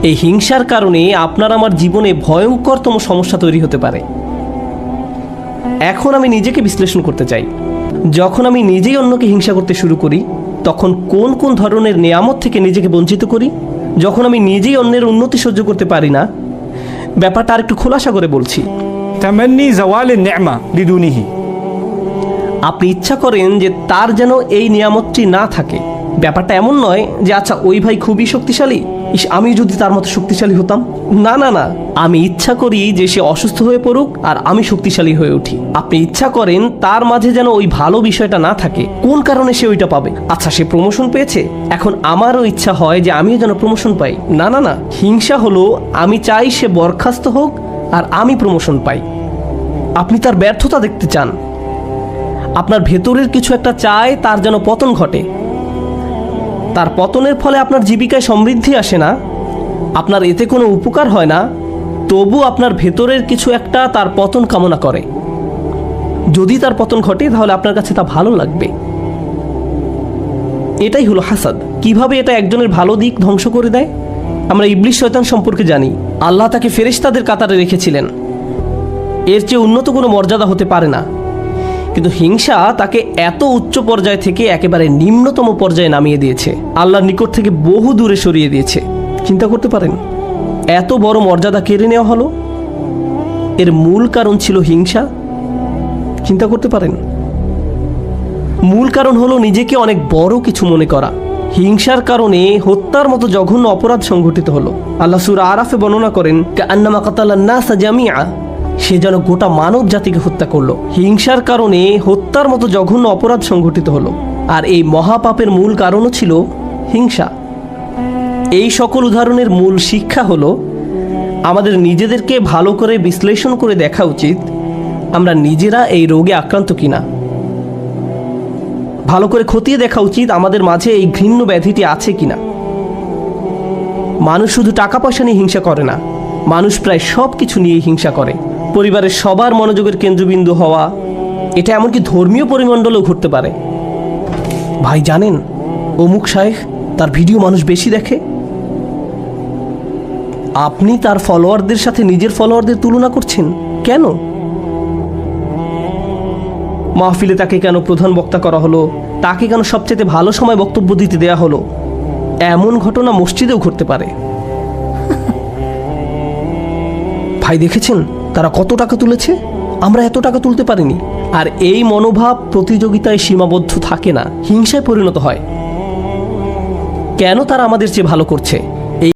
এই হিংসার কারণে আপনার আমার জীবনে ভয়ঙ্করতম সমস্যা তৈরি হতে পারে। এখন আমি নিজেকে বিশ্লেষণ করতে চাই। যখন আমি নিজেই অন্যকে হিংসা করতে শুরু করি, তখন কোন কোন ধরনের নেয়ামত থেকে নিজেকে বঞ্চিত করি? যখন আমি নিজেই অন্যের উন্নতি সহ্য করতে পারি না, ব্যাপারটা আর একটু খোলাসা করে বলছি। তামান্নি জাওয়াল নি'মা লিদুনিহি, আপনি ইচ্ছা করেন যে তার যেন এই নিয়ামতটি না থাকে। ব্যাপারটা এমন নয় যে আচ্ছা ওই ভাই খুবই শক্তিশালী, আমি যদি তার মতো শক্তিশালী হতাম। না না না, আমি ইচ্ছা করি যে সে অসুস্থ হয়ে পড়ুক আর আমি শক্তিশালী হয়ে উঠি। আপনি ইচ্ছা করেন তার মাঝে যেন ওই ভালো বিষয়টা না থাকে। কোন কারণে সে ওইটা পাবে? আচ্ছা সে প্রমোশন পেয়েছে, এখন আমারও ইচ্ছা হয় যে আমিও যেন প্রমোশন পাই। না না না, হিংসা হলো আমি চাই সে বরখাস্ত হোক আর আমি প্রমোশন পাই। আপনি তার ব্যর্থতা দেখতে চান, আপনার ভেতরের কিছু একটা চায় তার যেন পতন ঘটে। তার পতনের ফলে আপনার জীবিকায় সমৃদ্ধি আসে না, আপনার এতে কোনো উপকার হয় না, তবু আপনার ভেতরের কিছু একটা তার পতন কামনা করে। যদি তার পতন ঘটে তাহলে আপনার কাছে তা ভালো লাগবে। এটাই হলো হাসাদ। কিভাবে এটা একজনের ভালো দিক ধ্বংস করে দেয়? আমরা ইবলিস শয়তান সম্পর্কে জানি। আল্লাহ তাকে ফেরেশতাদের কাতারে রেখেছিলেন, এর চেয়ে উন্নত কোনো মর্যাদা হতে পারে না। কিন্তু হিংসা তাকে এত উচ্চ পর্যায় থেকে একেবারে নিম্নতম পর্যায়ে নামিয়ে দিয়েছে, আল্লাহর নিকট থেকে বহু দূরে সরিয়ে দিয়েছে। চিন্তা করতে পারেন, এত বড় মর্যাদা কেড়ে নেওয়া হলো, এর মূল কারণ ছিল হিংসা। চিন্তা করতে পারেন, মূল কারণ হলো নিজেকে অনেক বড় কিছু মনে করা। হিংসার কারণে হত্যার মতো জঘন্য অপরাধ সংঘটিত হলো। আল্লাহ সূরা আরাফে বর্ণনা করেন, কাআন্নামা কাতালান নাসা জামিআ, সে যেন গোটা মানব জাতিকে হত্যা করলো। হিংসার কারণে হত্যার মতো জঘন্য অপরাধ সংঘটিত হলো, আর এই মহাপাপের মূল কারণও ছিল হিংসা। এই সকল উদাহরণের মূল শিক্ষা হলো আমাদের নিজেদেরকে ভালো করে বিশ্লেষণ করে দেখা উচিত আমরা নিজেরা এই রোগে আক্রান্ত কিনা। ভালো করে খতিয়ে দেখা উচিত আমাদের মাঝে এই ঘৃণ্য ব্যাধিটি আছে কিনা। মানুষ শুধু টাকা পয়সা নিয়ে হিংসা করে না, মানুষ প্রায় সব কিছু নিয়ে হিংসা করে। পরিবারের সবার মনোযোগের কেন্দ্রবিন্দু হওয়া, এটা এমনকি ধর্মীয় পরিমণ্ডলেও ঘটতে পারে। ভাই জানেন, অমুক শায়েখ, তার ভিডিও মানুষ বেশি দেখে। আপনি তার ফলোয়ারদের সাথে নিজের ফলোয়ারদের তুলনা করছেন কেন? মাহফিলে তাকে কেন প্রধান বক্তা করা হলো? তাকে কেন সবচেয়ে ভালো সময় বক্তব্য দিতে দেয়া হলো? এমন ঘটনা মসজিদেও ঘটতে পারে। ভাই দেখেছেন তারা কত টাকা তুলেছে, আমরা এত টাকা তুলতে পারিনি। আর এই মনোভাব প্রতিযোগিতায় সীমাবদ্ধ থাকে না, হিংসায় পরিণত হয়। কেন তারা আমাদের চেয়ে ভালো করছে?